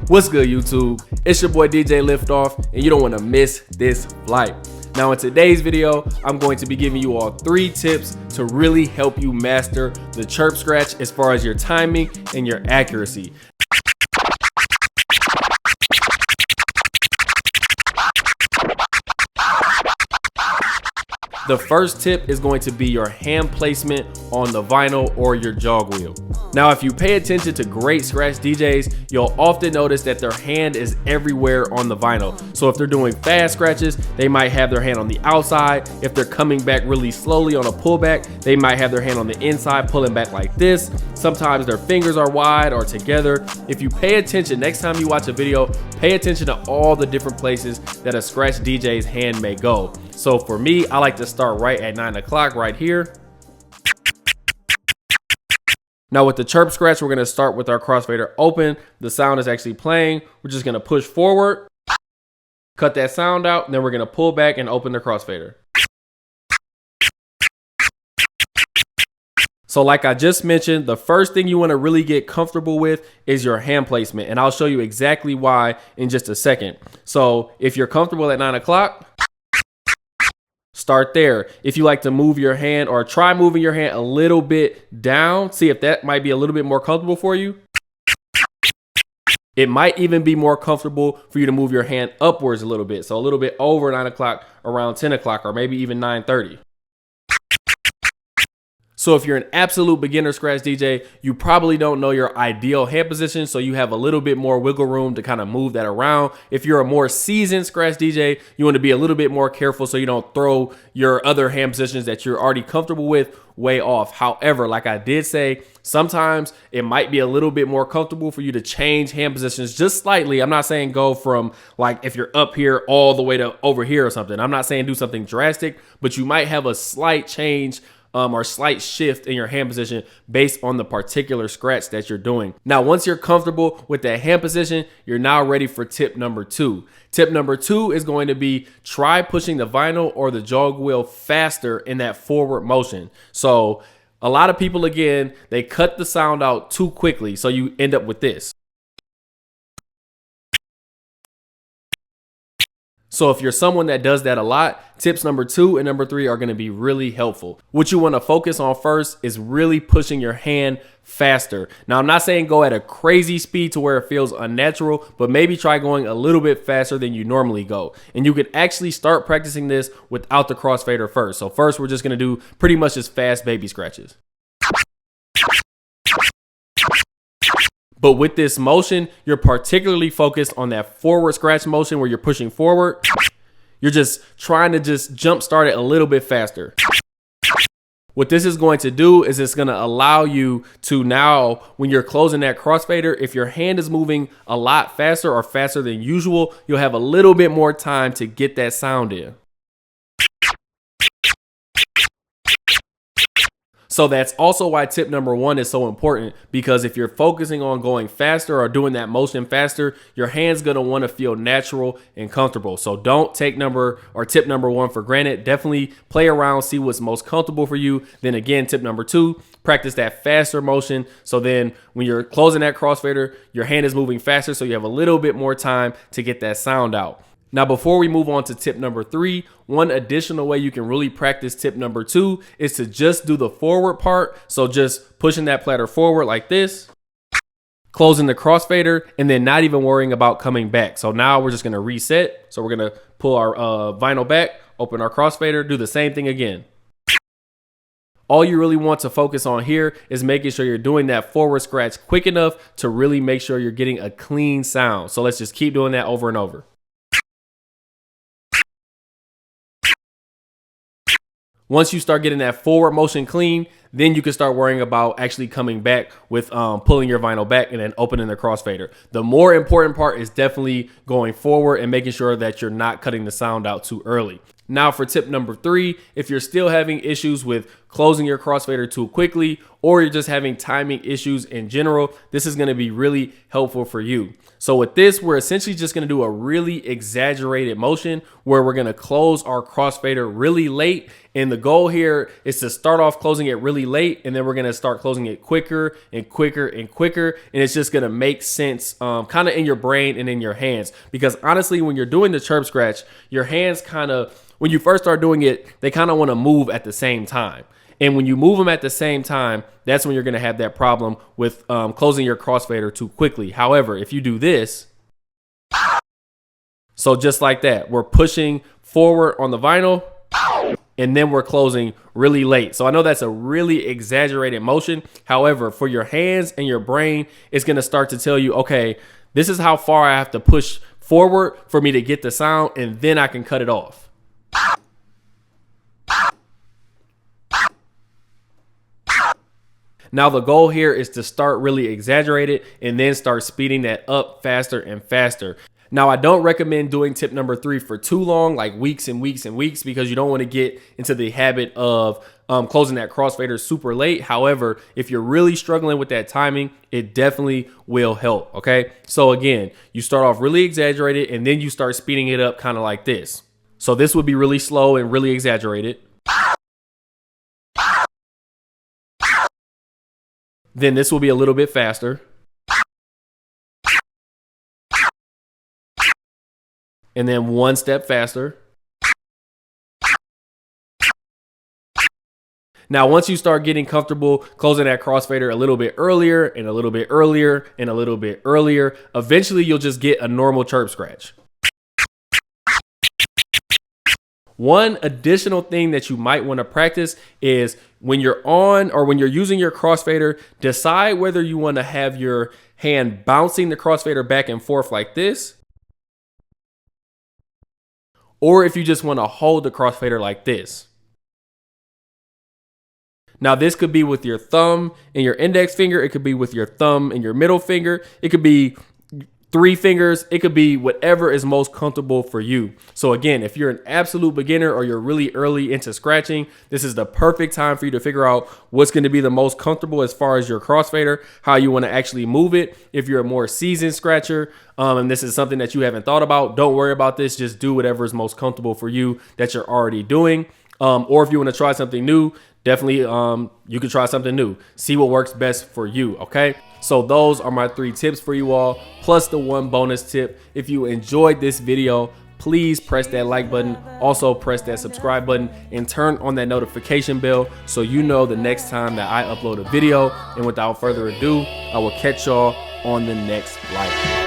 What's good, YouTube? It's your boy DJ LiftOFF, and you don't want to miss this flight. Now in today's video, I'm going to be giving you all 3 tips to really help you master the chirp scratch as far as your timing and your accuracy. The first tip is going to be your hand placement on the vinyl or your jog wheel. Now, if you pay attention to great scratch DJs, you'll often notice that their hand is everywhere on the vinyl. So if they're doing fast scratches, they might have their hand on the outside. If they're coming back really slowly on a pullback, they might have their hand on the inside pulling back like this. Sometimes their fingers are wide or together. If you pay attention, next time you watch a video, pay attention to all the different places that a scratch DJ's hand may go. So for me, I like to start right at 9 o'clock right here. Now with the chirp scratch, we're gonna start with our crossfader open. The sound is actually playing. We're just gonna push forward, cut that sound out, and then we're gonna pull back and open the crossfader. So like I just mentioned, the first thing you wanna really get comfortable with is your hand placement. And I'll show you exactly why in just a second. So if you're comfortable at 9 o'clock, start there. If you like to move your hand or try moving your hand a little bit down, see if that might be a little bit more comfortable for you. It might even be more comfortable for you to move your hand upwards a little bit. So a little bit over 9 o'clock, around 10 o'clock, or maybe even 9:30. So if you're an absolute beginner scratch DJ, you probably don't know your ideal hand position, so you have a little bit more wiggle room to kind of move that around. If you're a more seasoned scratch DJ, you want to be a little bit more careful so you don't throw your other hand positions that you're already comfortable with way off. However, like I did say, sometimes it might be a little bit more comfortable for you to change hand positions just slightly. I'm not saying go from like if you're up here all the way to over here or something. I'm not saying do something drastic, but you might have a slight change or slight shift in your hand position based on the particular scratch that you're doing. Now, once you're comfortable with that hand position, you're now ready for tip number 2. Tip number 2 is going to be try pushing the vinyl or the jog wheel faster in that forward motion. So a lot of people, again, they cut the sound out too quickly. So you end up with this. So if you're someone that does that a lot, tips number 2 and number 3 are going to be really helpful. What you want to focus on first is really pushing your hand faster. Now, I'm not saying go at a crazy speed to where it feels unnatural, but maybe try going a little bit faster than you normally go. And you could actually start practicing this without the crossfader first. So first, we're just going to do pretty much just fast baby scratches. But with this motion, you're particularly focused on that forward scratch motion where you're pushing forward. You're just trying to just jump start it a little bit faster. What this is going to do is it's going to allow you to now, when you're closing that crossfader, if your hand is moving a lot faster or faster than usual, you'll have a little bit more time to get that sound in. So that's also why tip number 1 is so important, because if you're focusing on going faster or doing that motion faster, your hand's gonna want to feel natural and comfortable. So don't take tip number 1 for granted. Definitely play around, see what's most comfortable for you. Then again, tip number 2, practice that faster motion. So then when you're closing that crossfader, your hand is moving faster, so you have a little bit more time to get that sound out. Now, before we move on to tip number 3, one additional way you can really practice tip number 2 is to just do the forward part. So just pushing that platter forward like this, closing the crossfader, and then not even worrying about coming back. So now we're just going to reset. So we're going to pull our vinyl back, open our crossfader, do the same thing again. All you really want to focus on here is making sure you're doing that forward scratch quick enough to really make sure you're getting a clean sound. So let's just keep doing that over and over. Once you start getting that forward motion clean, then you can start worrying about actually coming back with pulling your vinyl back and then opening the crossfader. The more important part is definitely going forward and making sure that you're not cutting the sound out too early. Now for tip number 3, if you're still having issues with closing your crossfader too quickly, or you're just having timing issues in general, this is going to be really helpful for you. So with this, we're essentially just going to do a really exaggerated motion where we're going to close our crossfader really late. And the goal here is to start off closing it really late, and then we're going to start closing it quicker and quicker and quicker. And it's just going to make sense kind of in your brain and in your hands. Because honestly, when you're doing the chirp scratch, your hands kind of, when you first start doing it, they kind of want to move at the same time. And when you move them at the same time, that's when you're going to have that problem with closing your crossfader too quickly. However, if you do this, so just like that, we're pushing forward on the vinyl, and then we're closing really late. So I know that's a really exaggerated motion. However, for your hands and your brain, it's going to start to tell you, okay, this is how far I have to push forward for me to get the sound, and then I can cut it off. Now the goal here is to start really exaggerated and then start speeding that up faster and faster. Now, I don't recommend doing tip number 3 for too long, like weeks and weeks and weeks, because you don't want to get into the habit of closing that crossfader super late. However, if you're really struggling with that timing, it definitely will help. Okay. So again, you start off really exaggerated and then you start speeding it up kind of like this. So this would be really slow and really exaggerated. Then this will be a little bit faster. And then one step faster. Now, once you start getting comfortable closing that crossfader a little bit earlier and a little bit earlier and a little bit earlier, eventually you'll just get a normal chirp scratch. One additional thing that you might want to practice is when you're on or when you're using your crossfader, decide whether you want to have your hand bouncing the crossfader back and forth like this, or if you just want to hold the crossfader like this. Now, this could be with your thumb and your index finger. It could be with your thumb and your middle finger. It could be 3 fingers. It could be whatever is most comfortable for you. So again, if you're an absolute beginner or you're really early into scratching, this is the perfect time for you to figure out what's going to be the most comfortable as far as your crossfader, how you want to actually move it. If you're a more seasoned scratcher, and this is something that you haven't thought about, don't worry about this. Just do whatever is most comfortable for you that you're already doing. Or if you want to try something new, definitely you can try something new. See what works best for you, okay? So those are my 3 tips for you all, plus the 1 bonus tip. If you enjoyed this video, please press that like button. Also press that subscribe button and turn on that notification bell so you know the next time that I upload a video. And without further ado, I will catch y'all on the next live.